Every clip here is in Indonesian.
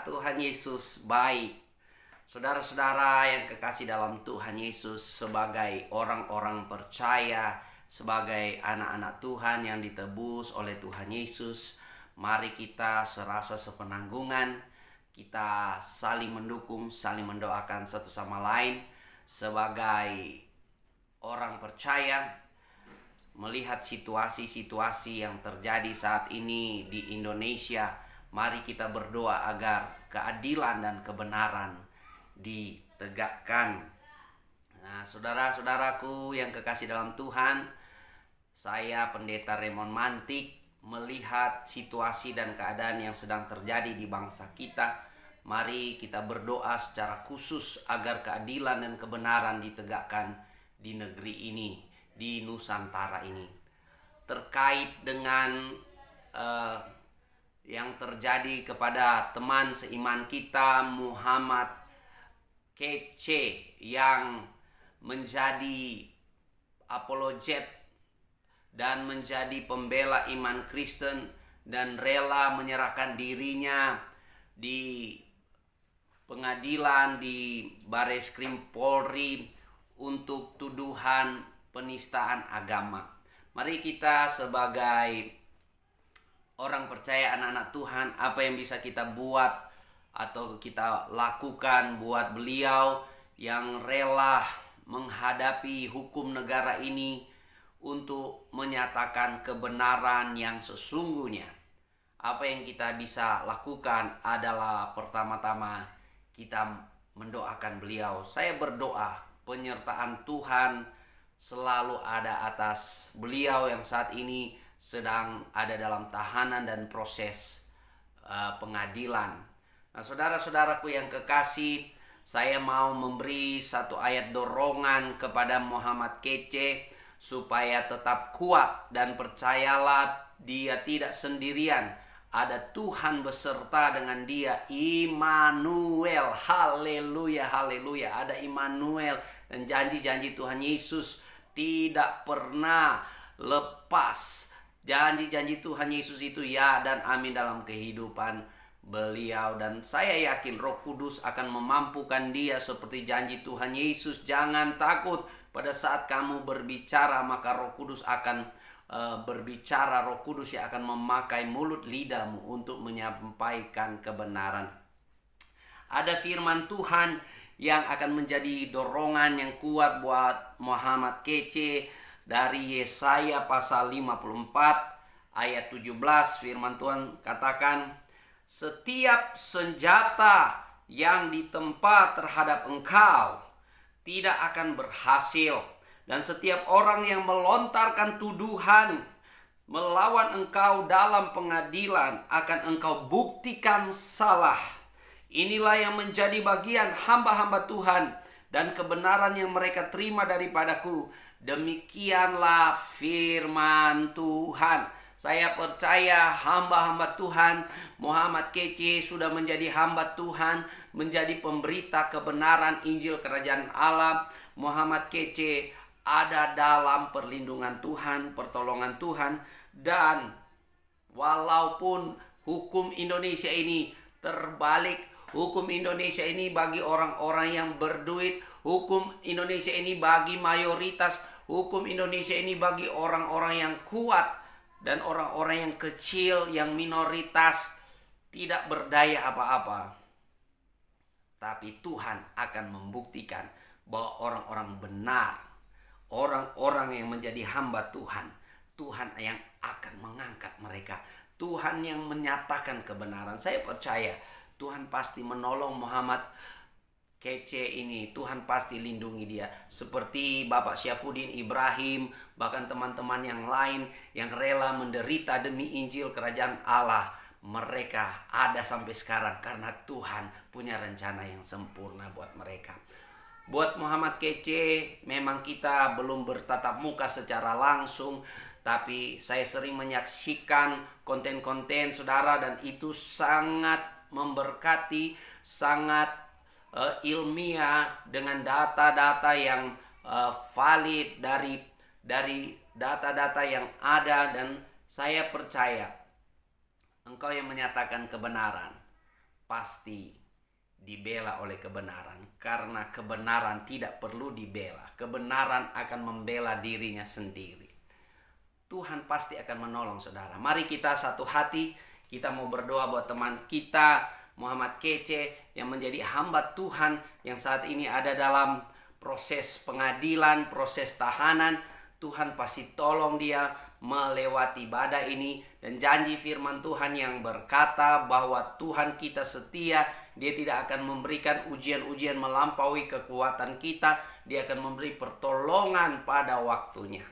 Tuhan Yesus baik. Saudara-saudara yang kekasih dalam Tuhan Yesus, sebagai orang-orang percaya, sebagai anak-anak Tuhan yang ditebus oleh Tuhan Yesus, mari kita serasa sepenanggungan, kita saling mendukung, saling mendoakan satu sama lain. Sebagai orang percaya, melihat situasi-situasi yang terjadi saat ini di Indonesia, mari kita berdoa agar keadilan dan kebenaran ditegakkan. Nah, saudara-saudaraku yang kekasih dalam Tuhan, saya Pendeta Raymond Mantik melihat situasi dan keadaan yang sedang terjadi di bangsa kita. Mari kita berdoa secara khusus agar keadilan dan kebenaran ditegakkan di negeri ini, di Nusantara ini. Terkait dengan yang terjadi kepada teman seiman kita Muhammad Kece yang menjadi apologet dan menjadi pembela iman Kristen dan rela menyerahkan dirinya di pengadilan di Bareskrim Polri untuk tuduhan penistaan agama. Mari kita sebagai orang percaya, anak-anak Tuhan, apa yang bisa kita buat atau kita lakukan buat beliau yang rela menghadapi hukum negara ini untuk menyatakan kebenaran yang sesungguhnya. Apa yang kita bisa lakukan adalah pertama-tama kita mendoakan beliau. Saya berdoa penyertaan Tuhan selalu ada atas beliau yang saat ini sedang ada dalam tahanan dan proses pengadilan. Nah, saudara-saudaraku yang kekasih, saya mau memberi satu ayat dorongan kepada Muhammad Kece supaya tetap kuat dan percayalah dia tidak sendirian. Ada Tuhan beserta dengan dia, Immanuel. Haleluya, haleluya. Ada Immanuel dan janji-janji Tuhan Yesus tidak pernah lepas. Janji-janji Tuhan Yesus itu ya dan amin dalam kehidupan beliau. Dan saya yakin Roh Kudus akan memampukan dia seperti janji Tuhan Yesus. Jangan takut pada saat kamu berbicara, maka Roh Kudus akan berbicara. Roh Kudus yang akan memakai mulut lidahmu untuk menyampaikan kebenaran. Ada firman Tuhan yang akan menjadi dorongan yang kuat buat Muhammad Kece. Dari Yesaya pasal 54 ayat 17, firman Tuhan katakan, setiap senjata yang ditempa terhadap engkau tidak akan berhasil, dan setiap orang yang melontarkan tuduhan melawan engkau dalam pengadilan akan engkau buktikan salah. Inilah yang menjadi bagian hamba-hamba Tuhan dan kebenaran yang mereka terima daripadaku. Demikianlah firman Tuhan. Saya percaya hamba-hamba Tuhan Muhammad Kece sudah menjadi hamba Tuhan, menjadi pemberita kebenaran Injil Kerajaan Allah. Muhammad Kece ada dalam perlindungan Tuhan, pertolongan Tuhan. Dan walaupun hukum Indonesia ini terbalik, hukum Indonesia ini bagi orang-orang yang berduit, hukum Indonesia ini bagi mayoritas, hukum Indonesia ini bagi orang-orang yang kuat, dan orang-orang yang kecil, yang minoritas, tidak berdaya apa-apa. Tapi Tuhan akan membuktikan bahwa orang-orang benar, orang-orang yang menjadi hamba Tuhan, Tuhan yang akan mengangkat mereka. Tuhan yang menyatakan kebenaran. Saya percaya Tuhan pasti menolong Muhammad Kece ini. Tuhan pasti lindungi dia. Seperti Bapak Syafuddin Ibrahim, bahkan teman-teman yang lain yang rela menderita demi Injil Kerajaan Allah. Mereka ada sampai sekarang karena Tuhan punya rencana yang sempurna buat mereka. Buat Muhammad Kece, memang kita belum bertatap muka secara langsung, tapi saya sering menyaksikan konten-konten saudara, dan itu sangat memberkati, sangat ilmiah dengan data-data yang valid dari data-data yang ada. Dan saya percaya engkau yang menyatakan kebenaran, pasti dibela oleh kebenaran. Karena kebenaran tidak perlu dibela. Kebenaran akan membela dirinya sendiri. Tuhan pasti akan menolong saudara. Mari kita satu hati. Kita mau berdoa buat teman kita Muhammad Kece yang menjadi hamba Tuhan yang saat ini ada dalam proses pengadilan, proses tahanan. Tuhan pasti tolong dia melewati badai ini. Dan janji firman Tuhan yang berkata bahwa Tuhan kita setia. Dia tidak akan memberikan ujian-ujian melampaui kekuatan kita. Dia akan memberi pertolongan pada waktunya.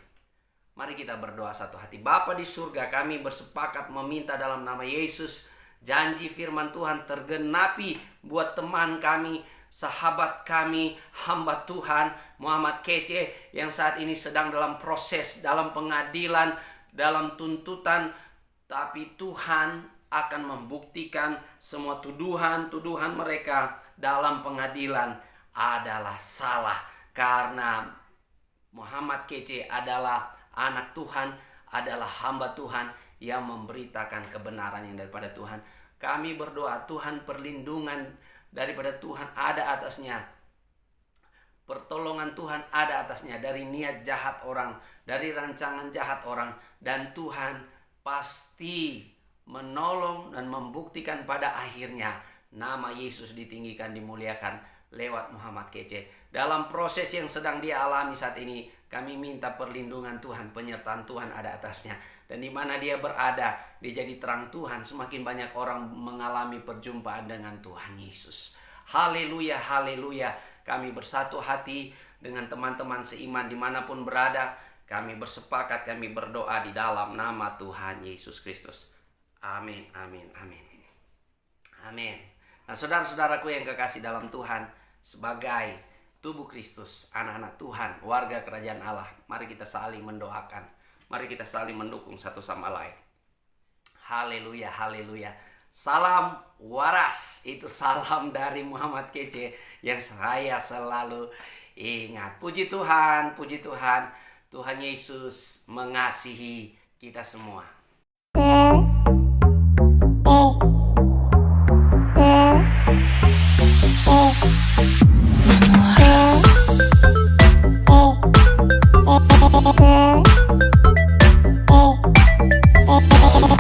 Mari kita berdoa satu hati. Bapa di surga, kami bersepakat meminta dalam nama Yesus. Janji firman Tuhan tergenapi buat teman kami, sahabat kami, hamba Tuhan Muhammad Kece yang saat ini sedang dalam proses, dalam pengadilan, dalam tuntutan. Tapi Tuhan akan membuktikan semua tuduhan-tuduhan mereka dalam pengadilan adalah salah. Karena Muhammad Kece adalah anak Tuhan, adalah hamba Tuhan yang memberitakan kebenaran yang daripada Tuhan. Kami berdoa Tuhan, perlindungan daripada Tuhan ada atasnya. Pertolongan Tuhan ada atasnya dari niat jahat orang, dari rancangan jahat orang. Dan Tuhan pasti menolong dan membuktikan pada akhirnya nama Yesus ditinggikan, dimuliakan lewat Muhammad Kece. Dalam proses yang sedang dia alami saat ini, kami minta perlindungan Tuhan, penyertaan Tuhan ada atasnya. Dan di mana dia berada, dia jadi terang Tuhan. Semakin banyak orang mengalami perjumpaan dengan Tuhan Yesus. Haleluya, haleluya. Kami bersatu hati dengan teman-teman seiman dimanapun berada. Kami bersepakat, kami berdoa di dalam nama Tuhan Yesus Kristus. Amin, amin, amin. Amin. Nah, saudara-saudaraku yang kekasih dalam Tuhan, sebagai tubuh Kristus, anak-anak Tuhan, warga kerajaan Allah, mari kita saling mendoakan. Mari kita saling mendukung satu sama lain. Haleluya, haleluya. Salam waras. Itu salam dari Muhammad Kece yang saya selalu ingat. Puji Tuhan, puji Tuhan. Tuhan Yesus mengasihi kita semua.